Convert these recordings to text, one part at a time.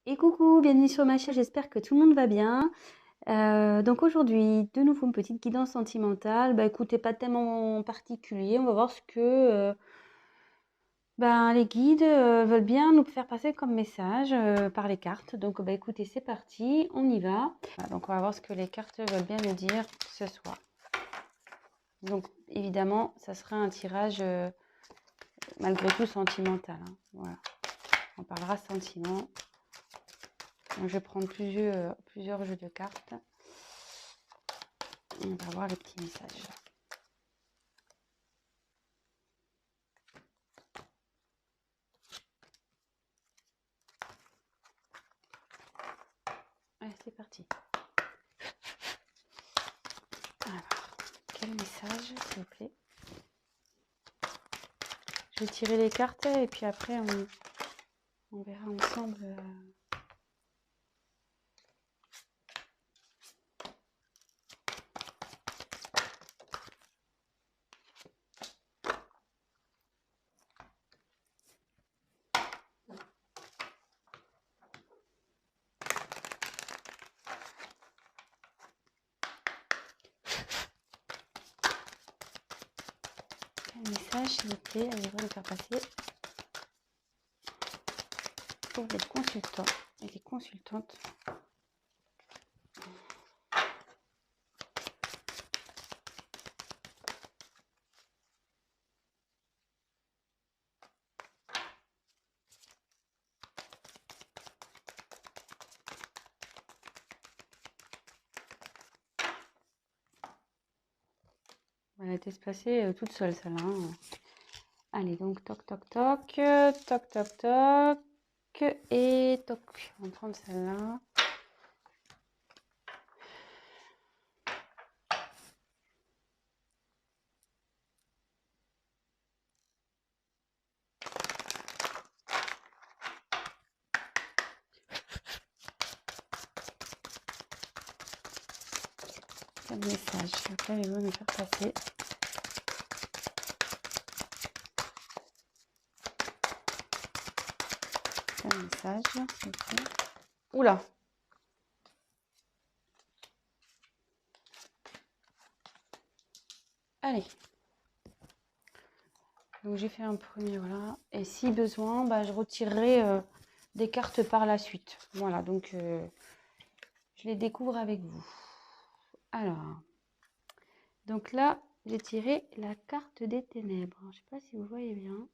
Et coucou, bienvenue sur ma chaîne, j'espère que tout le monde va bien. Donc aujourd'hui, de nouveau une petite guidance sentimentale. Bah écoutez, pas tellement particulier, on va voir ce que les guides veulent bien nous faire passer comme message par les cartes. Donc bah écoutez, c'est parti, on y va. Voilà, donc on va voir ce que les cartes veulent bien nous dire ce soir. Donc évidemment, ça sera un tirage malgré tout sentimental, hein. Voilà, on parlera sentiment. Donc, je vais prendre plusieurs jeux de cartes. On va voir les petits messages. Allez, c'est parti. Alors, quel message, s'il vous plaît? Je vais tirer les cartes et puis après, on verra ensemble. Quel message, s'il vous plaît, allez-vous le faire passer pour les consultants et les consultantes. Elle a été se passer toute seule, celle-là, hein. Allez, donc toc toc toc, toc toc toc, et toc. On va prendre celle-là. Quel message? Après, allez-vous me faire passer? Quel message? Okay. Oula! Allez. Donc j'ai fait un premier, voilà. Et si besoin, je retirerai des cartes par la suite. Voilà, donc je les découvre avec vous. Alors, donc là, j'ai tiré la carte des ténèbres. Je ne sais pas si vous voyez bien.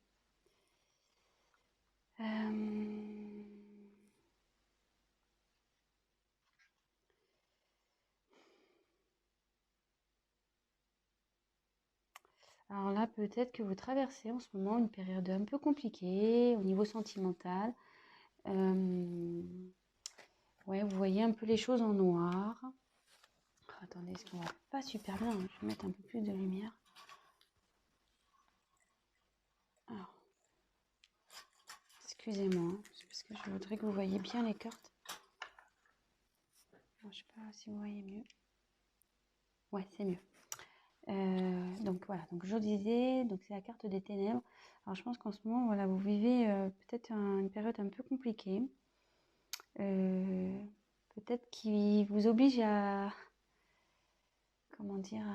Alors là, peut-être que vous traversez en ce moment une période un peu compliquée au niveau sentimental. Ouais, vous voyez un peu les choses en noir. Oh, attendez, ce qu'on va pas super bien, hein. Je vais mettre un peu plus de lumière. Alors, excusez-moi, hein, c'est parce que je voudrais que vous voyez bien les cartes. Je ne sais pas si vous voyez mieux. Ouais, c'est mieux. Donc voilà, donc je disais, donc c'est la carte des ténèbres. Alors je pense qu'en ce moment, voilà, vous vivez peut-être une période un peu compliquée. Peut-être qui vous oblige à, comment dire,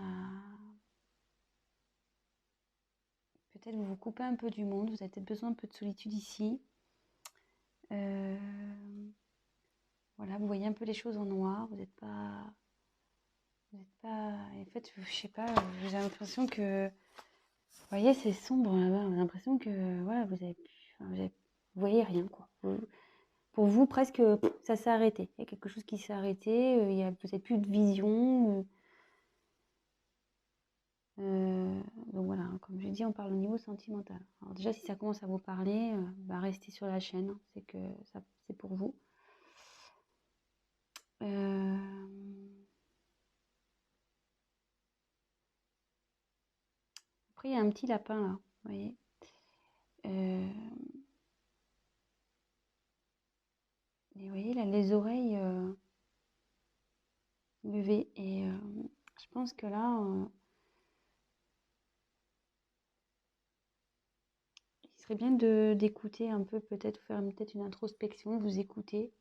peut-être vous vous coupez un peu du monde, vous avez peut-être besoin un peu de solitude ici. Voilà, vous voyez un peu les choses en noir, vous n'êtes pas, en fait, je sais pas, j'ai l'impression que, vous voyez, c'est sombre là-bas, j'ai l'impression que, voilà, vous voyez rien, quoi. Pour vous, presque, ça s'est arrêté. Il y a quelque chose qui s'est arrêté, vous n'avez plus de vision. Donc voilà, hein, comme je dis, on parle au niveau sentimental. Alors déjà, si ça commence à vous parler, restez sur la chaîne, hein, c'est que ça, c'est pour vous. Après, il y a un petit lapin là, vous voyez. Et vous voyez, là, les oreilles levées. Et je pense que là, il serait bien d'écouter un peu, peut-être faire peut-être une introspection, vous écouter.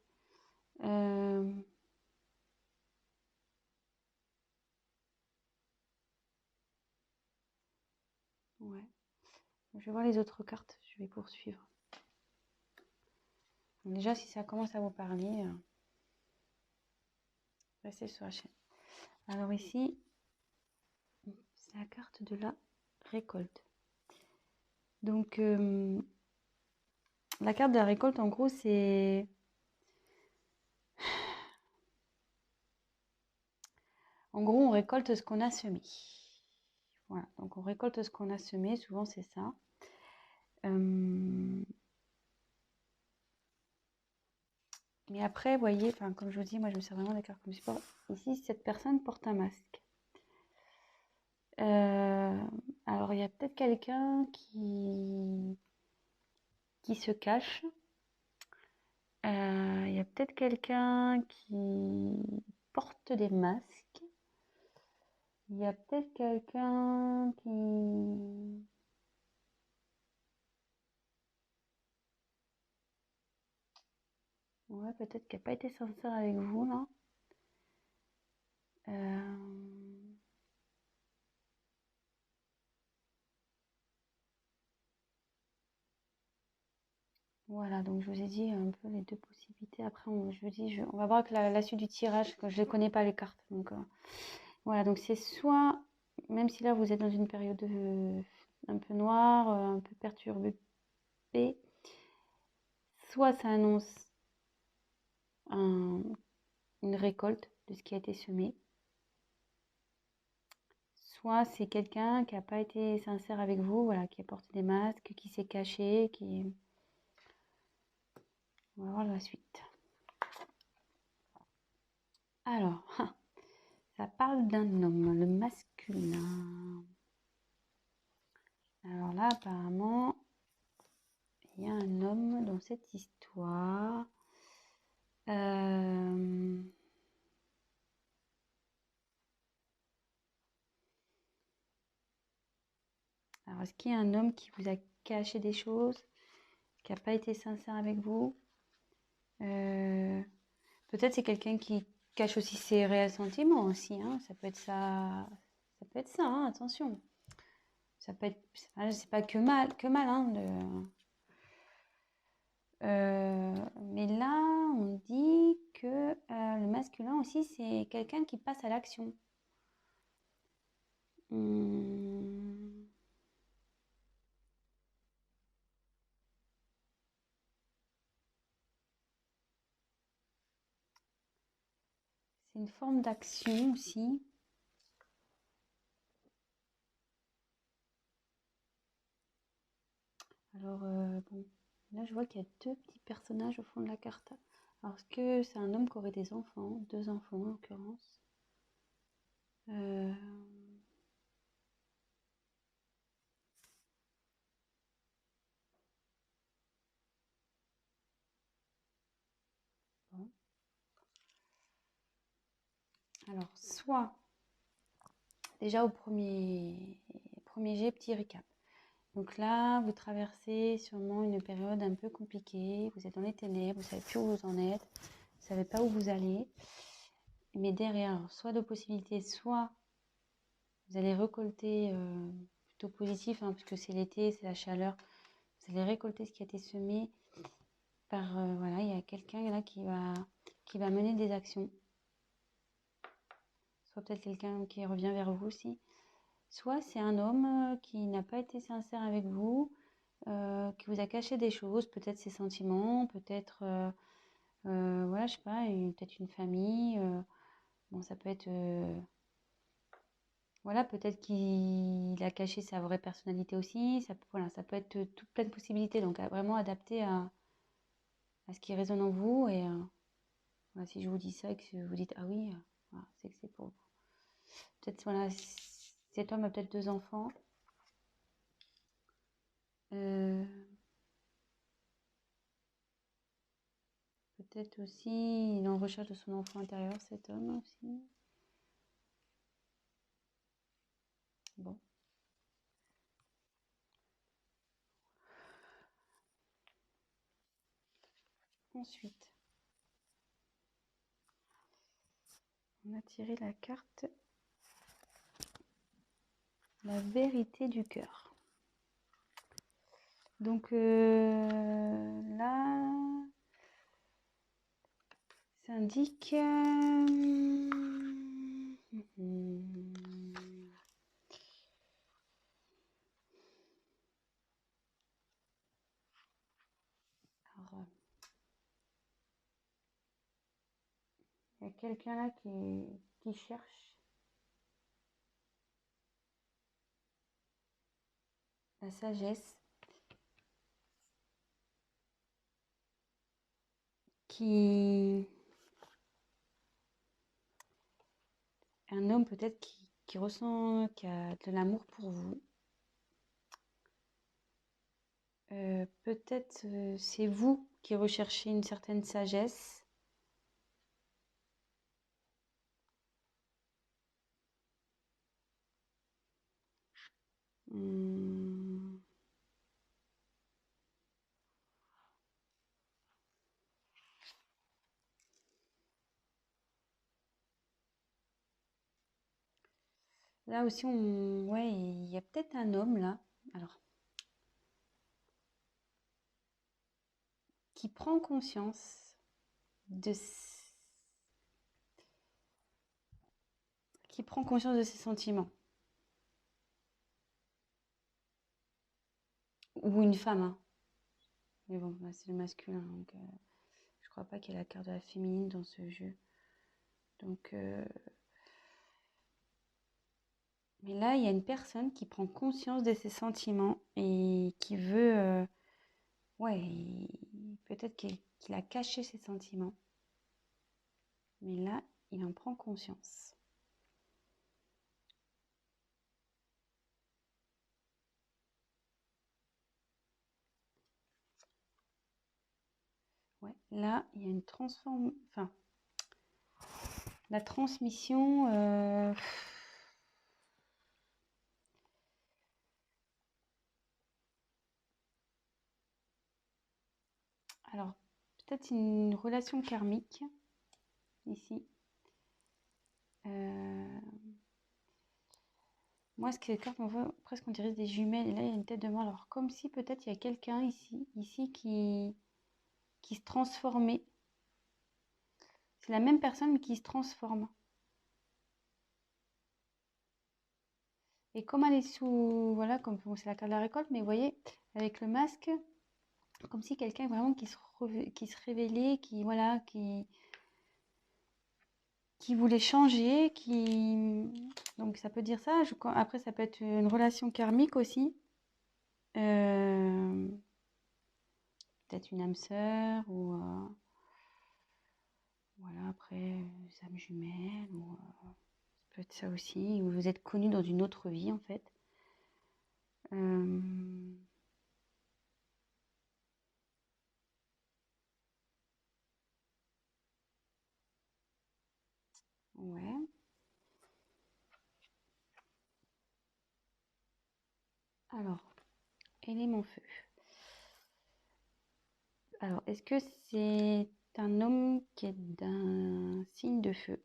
Ouais. Je vais voir les autres cartes, je vais poursuivre. Donc déjà, si ça commence à vous parler, restez sur la chaîne. Alors ici, c'est la carte de la récolte. Donc, la carte de la récolte, en gros, c'est... En gros, on récolte ce qu'on a semé. Voilà, donc on récolte ce qu'on a semé, souvent c'est ça. Mais après, vous voyez, comme je vous dis, moi je me sers vraiment des cartes comme support. Ici, cette personne porte un masque. Alors, il y a peut-être quelqu'un qui se cache. Il y a peut-être quelqu'un qui porte des masques. Il y a peut-être quelqu'un qui... Ouais, peut-être qui n'a pas été sincère avec vous, là. Voilà, donc je vous ai dit un peu les deux possibilités. Après, on va voir que la suite du tirage, que je ne connais pas les cartes. Donc, voilà, donc c'est soit, même si là vous êtes dans une période un peu noire, un peu perturbée, soit ça annonce une récolte de ce qui a été semé, soit c'est quelqu'un qui n'a pas été sincère avec vous, voilà, qui a porté des masques, qui s'est caché, qui... On va voir la suite. Alors, ça parle d'un homme, le masculin. Alors là, apparemment, il y a un homme dans cette histoire. Alors, est-ce qu'il y a un homme qui vous a caché des choses, qui n'a pas été sincère avec vous? Peut-être c'est quelqu'un qui cache aussi ses réels sentiments aussi, hein. Ça peut être ça, hein, attention. Ça peut être, c'est pas que mal, hein, mais là, on dit que le masculin aussi, c'est quelqu'un qui passe à l'action. C'est une forme d'action aussi. Alors, bon, là, je vois qu'il y a deux petits personnages au fond de la carte. Alors, est-ce que c'est un homme qui aurait des enfants? Deux enfants, en l'occurrence. Bon. Alors, soit, déjà au premier jet, petit récap. Donc là, vous traversez sûrement une période un peu compliquée. Vous êtes dans les ténèbres, vous ne savez plus où vous en êtes, vous ne savez pas où vous allez. Mais derrière, soit de possibilités, soit vous allez récolter plutôt positif, hein, puisque c'est l'été, c'est la chaleur. Vous allez récolter ce qui a été semé par, voilà, il y a quelqu'un là qui va mener des actions. Soit peut-être quelqu'un qui revient vers vous aussi. Soit c'est un homme qui n'a pas été sincère avec vous, qui vous a caché des choses, peut-être ses sentiments, peut-être, voilà, je sais pas, peut-être une famille. Bon, ça peut être, voilà, peut-être qu'il a caché sa vraie personnalité aussi. Voilà, ça peut être toute plein de possibilités. Donc, vraiment adapté à ce qui résonne en vous. Et voilà, si je vous dis ça et que vous dites, ah oui, voilà, c'est que c'est pour vous. Peut-être, voilà, cet homme a peut-être deux enfants. Peut-être aussi, il est en recherche de son enfant intérieur, cet homme aussi. Bon. Ensuite, On a tiré la carte la vérité du cœur. Donc là, ça indique... Alors, il y a quelqu'un là qui cherche la sagesse, un homme peut-être qui ressent, qui a de l'amour pour vous. Peut-être c'est vous qui recherchez une certaine sagesse. Là aussi, ouais, il y a peut-être un homme là, alors, qui prend conscience de ses sentiments. Ou une femme, hein. Mais bon, bah, c'est le masculin, donc je crois pas qu'il y ait la carte de la féminine dans ce jeu. Donc, mais là, il y a une personne qui prend conscience de ses sentiments et qui veut, ouais, peut-être qu'il a caché ses sentiments. Mais là, il en prend conscience. Ouais, là, il y a une enfin, la transmission. Alors, peut-être une relation karmique ici. Moi, ce que les cartes m'envoient, presque on dirait des jumelles. Et là, il y a une tête de mort. Alors, comme si peut-être il y a quelqu'un ici qui se transformait. C'est la même personne, mais qui se transforme. Et comme elle est sous... Voilà, comme bon, c'est la carte de la récolte, mais vous voyez, avec le masque, comme si quelqu'un vraiment qui se révélait, voilà, qui voulait changer, donc ça peut dire ça. Après, ça peut être une relation karmique aussi. Peut-être une âme sœur ou voilà, après, âme jumelle ou ça peut être ça aussi. Ou vous êtes connu dans une autre vie en fait. Ouais. Alors, élément feu. Alors, est-ce que c'est un homme qui est d'un signe de feu?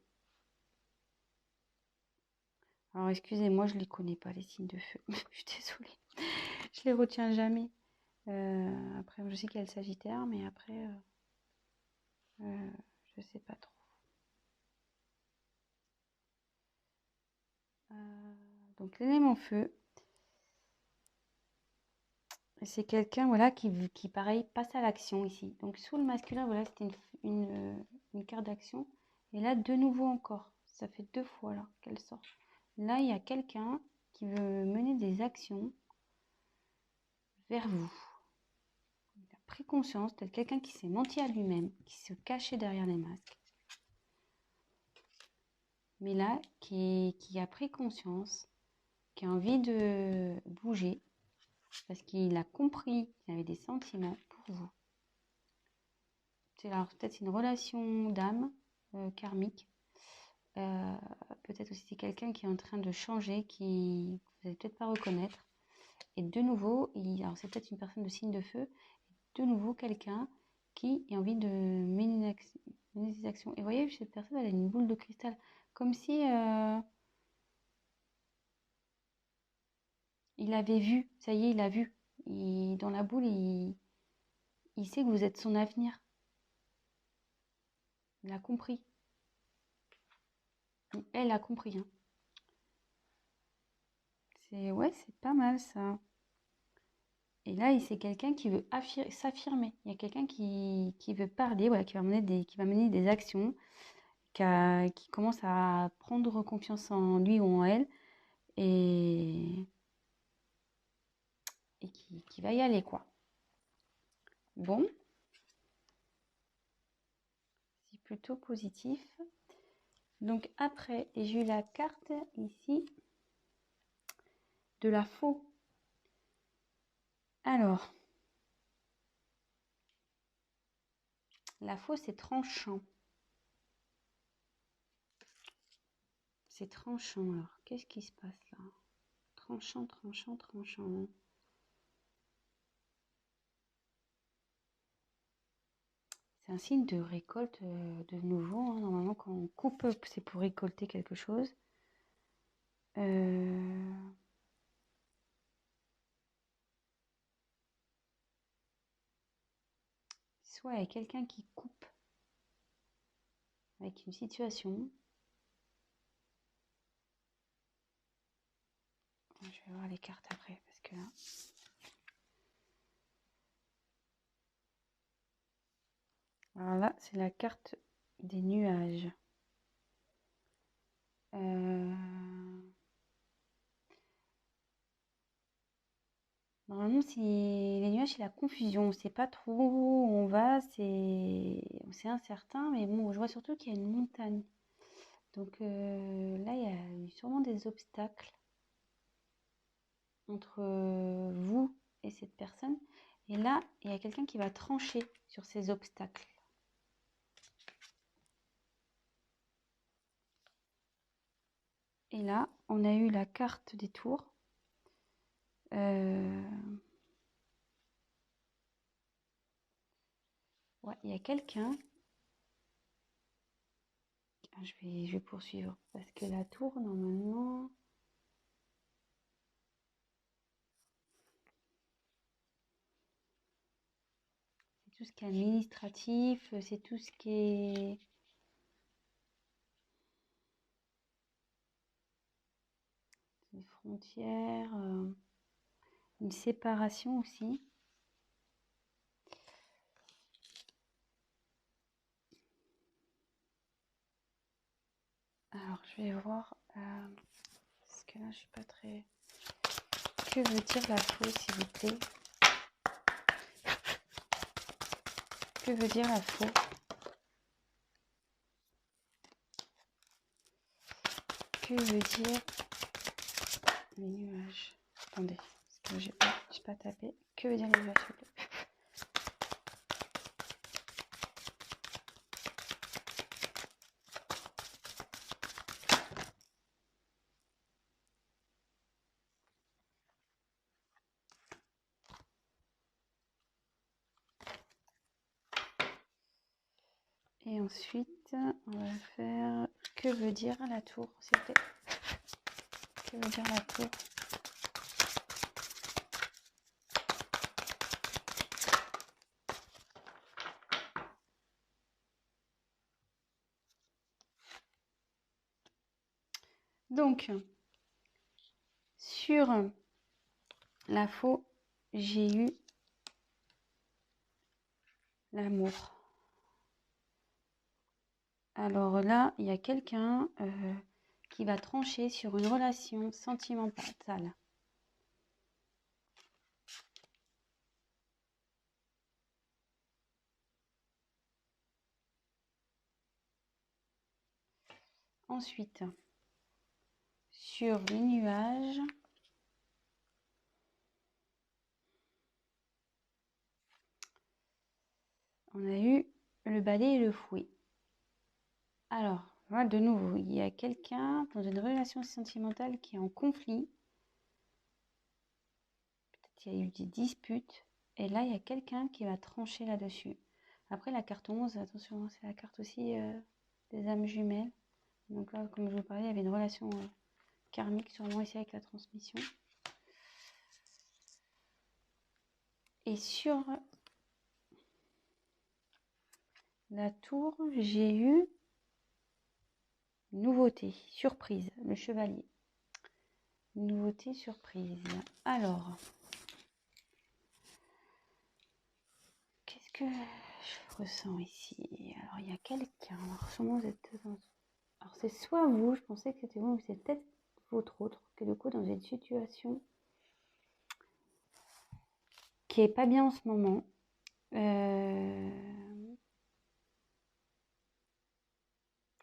Alors, excusez-moi, je ne les connais pas, les signes de feu. Je suis désolée. Je les retiens jamais. Après, je sais qu'il y a le Sagittaire, mais après, je sais pas trop. Donc, l'élément feu, c'est quelqu'un voilà, qui, pareil, passe à l'action ici. Donc, sous le masculin, voilà, c'était une carte d'action. Et là, de nouveau encore. Ça fait 2 fois là qu'elle sort. Là, il y a quelqu'un qui veut mener des actions vers vous. Il a pris conscience d'être quelqu'un qui s'est menti à lui-même, qui se cachait derrière les masques. Mais là, qui a pris conscience, qui a envie de bouger, parce qu'il a compris qu'il avait des sentiments pour vous. C'est alors peut-être une relation d'âme karmique. Peut-être aussi c'est quelqu'un qui est en train de changer, qui vous n'allez peut-être pas reconnaître. Et de nouveau, alors c'est peut-être une personne de signe de feu, de nouveau quelqu'un qui a envie de mener des actions. Et vous voyez, cette personne, elle a une boule de cristal. Comme si il avait vu, ça y est, il a vu. Dans la boule, il sait que vous êtes son avenir. Il a compris. Elle a compris, hein. Ouais, c'est pas mal ça. Et là, c'est quelqu'un qui veut s'affirmer. Il y a quelqu'un qui veut parler, voilà, qui va mener des actions, qui commence à prendre confiance en lui ou en elle et, qui va y aller, quoi. Bon, c'est plutôt positif. Donc après, j'ai eu la carte ici de la faux. Alors, la faux, c'est tranchant. C'est tranchant. Alors, qu'est-ce qui se passe là? Tranchant, tranchant, tranchant. C'est un signe de récolte de nouveau, hein. Normalement, quand on coupe, c'est pour récolter quelque chose. Soit il y a quelqu'un qui coupe avec une situation. Je vais voir les cartes après, parce que là... Alors là, c'est la carte des nuages. Normalement, si les nuages, c'est la confusion. On ne sait pas trop où on va, c'est incertain, mais bon, je vois surtout qu'il y a une montagne. Donc là, il y a sûrement des obstacles entre vous et cette personne. Et là, il y a quelqu'un qui va trancher sur ces obstacles. Et là, on a eu la carte des tours. Ouais, il y a quelqu'un. Je vais poursuivre. Parce que la tour, normalement... c'est tout ce qui est administratif, c'est tout ce qui est... les frontières, une séparation aussi. Alors, je vais voir... parce que là, je suis pas très... Que veut dire la faux, s'il vous plaît? Que veut dire la faux? Que veut dire les nuages? Attendez, parce que j'ai pas tapé. Que veut dire les nuages, s'il vous plaît? Et ensuite, on va faire... Que veut dire la tour, s'il vous plaît? Que veut dire la tour? Donc, sur la faux, j'ai eu l'amour. Alors là, il y a quelqu'un qui va trancher sur une relation sentimentale. Ensuite, sur les nuages, on a eu le balai et le fouet. Alors, voilà, de nouveau, il y a quelqu'un dans une relation sentimentale qui est en conflit. Peut-être qu'il y a eu des disputes. Et là, il y a quelqu'un qui va trancher là-dessus. Après, la carte 11, attention, c'est la carte aussi des âmes jumelles. Donc là, comme je vous parlais, il y avait une relation karmique sûrement ici avec la transmission. Et sur la tour, j'ai eu nouveauté, surprise, le chevalier. Nouveauté, surprise. Alors, qu'est-ce que je ressens ici? Alors, il y a quelqu'un. Alors, sûrement vous êtes dans... Alors, c'est soit vous, je pensais que c'était vous, mais c'est peut-être votre autre, que du coup, dans une situation qui est pas bien en ce moment.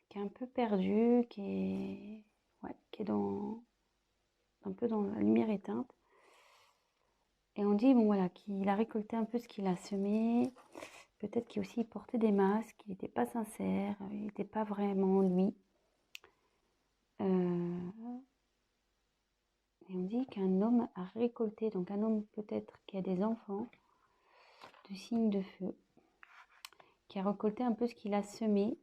Qui est un peu perdu, qui est dans un peu dans la lumière éteinte. Et on dit, bon voilà, qu'il a récolté un peu ce qu'il a semé. Peut-être qu'il aussi portait des masques, il n'était pas sincère, il n'était pas vraiment lui. Et on dit qu'un homme a récolté, donc un homme peut-être qui a des enfants, de signes de feu, qui a récolté un peu ce qu'il a semé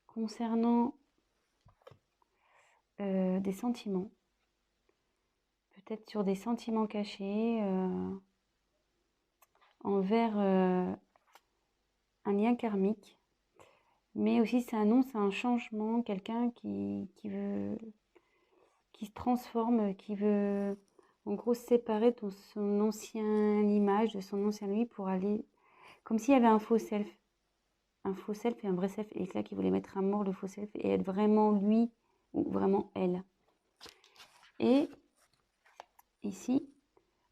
concernant des sentiments. Peut-être sur des sentiments cachés envers un lien karmique. Mais aussi ça annonce un changement, quelqu'un qui se transforme, qui veut en gros se séparer de son ancienne image, de son ancien lui pour aller... Comme s'il y avait un faux self et un vrai self. Et là, qui voulait mettre à mort le faux self et être vraiment lui ou vraiment elle. Et ici,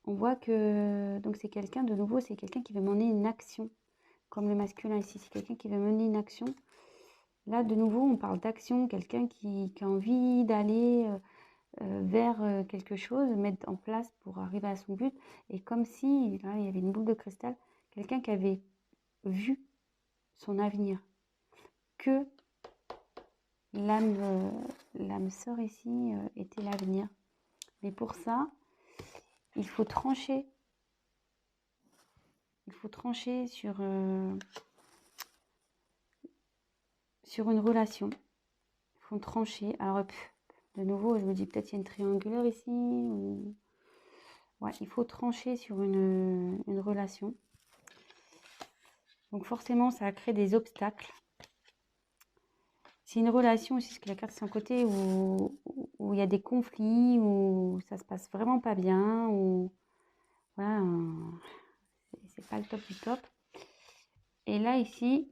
on voit que donc c'est quelqu'un, de nouveau, c'est quelqu'un qui veut mener une action. Comme le masculin ici, c'est quelqu'un qui veut mener une action. Là, de nouveau, on parle d'action, quelqu'un qui a envie d'aller vers quelque chose, mettre en place pour arriver à son but. Et comme si, là, il y avait une boule de cristal, quelqu'un qui avait vu son avenir, que l'âme sœur ici était l'avenir. Mais pour ça, il faut trancher. Il faut trancher sur une relation. Il faut trancher. Alors, de nouveau, je me dis peut-être il y a une triangulaire ici. Ou... Ouais, il faut trancher sur une relation. Donc forcément, ça a créé des obstacles. C'est une relation aussi, ce que la carte c'est un côté où il y a des conflits, où ça se passe vraiment pas bien, où voilà, c'est pas le top du top. Et là ici,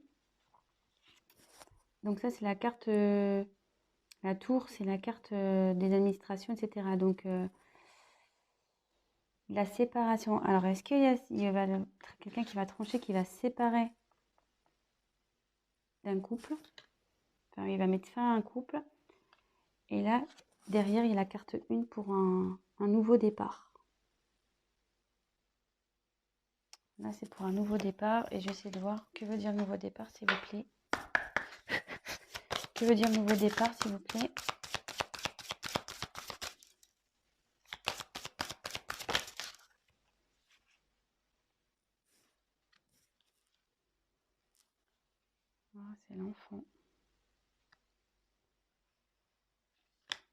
donc ça c'est la carte, la tour, c'est la carte des administrations, etc. Donc la séparation. Alors est-ce qu'il y a quelqu'un qui va trancher, qui va se séparer d'un couple? Enfin, il va mettre fin à un couple. Et là, derrière, il y a la carte 1 pour un nouveau départ. Là, c'est pour un nouveau départ. Et j'essaie de voir que veut dire nouveau départ, s'il vous plaît. Que veut dire nouveau départ, s'il vous plaît? Oh, c'est l'enfant.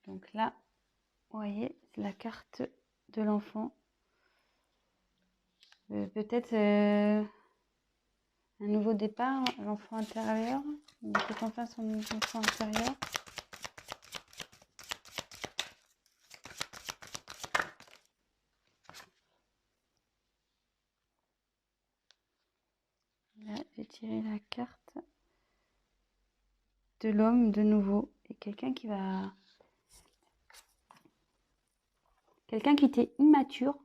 Donc là, vous voyez, c'est la carte de l'enfant. Peut-être un nouveau départ, l'enfant intérieur. Peut-être enfin son enfant intérieur. Là, j'ai tiré la carte de l'homme de nouveau. Et quelqu'un qui va... Quelqu'un qui était immature,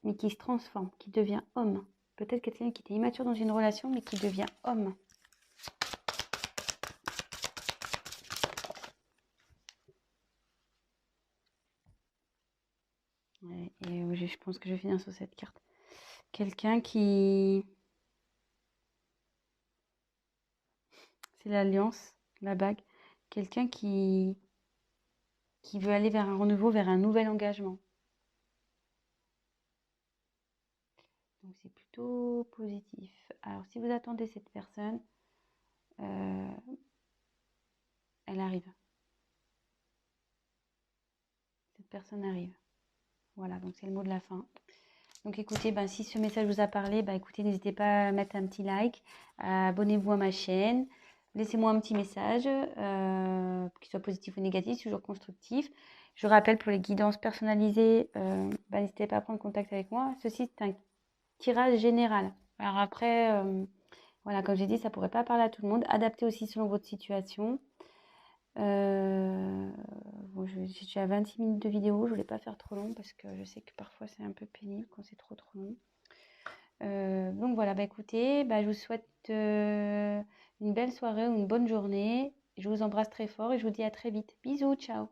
mais qui se transforme, qui devient homme. Peut-être quelqu'un qui était immature dans une relation, mais qui devient homme. Ouais, et je pense que je vais finir sur cette carte. Quelqu'un qui... C'est l'alliance, la bague. Quelqu'un qui veut aller vers un renouveau, vers un nouvel engagement. Donc c'est plutôt positif. Alors si vous attendez cette personne, elle arrive. Cette personne arrive. Voilà, donc c'est le mot de la fin. Donc écoutez, ben, si ce message vous a parlé, ben, écoutez, n'hésitez pas à mettre un petit like, abonnez-vous à ma chaîne, laissez-moi un petit message, qu'il soit positif ou négatif, toujours constructif. Je rappelle, pour les guidances personnalisées, ben, n'hésitez pas à prendre contact avec moi. Ceci, c'est un tirage général. Alors après, voilà, comme j'ai dit, ça ne pourrait pas parler à tout le monde. Adaptez aussi selon votre situation. Bon, je suis à 26 minutes de vidéo, je ne voulais pas faire trop long parce que je sais que parfois c'est un peu pénible quand c'est trop long. Donc voilà, bah écoutez, bah, je vous souhaite une belle soirée ou une bonne journée. Je vous embrasse très fort et je vous dis à très vite. Bisous, ciao.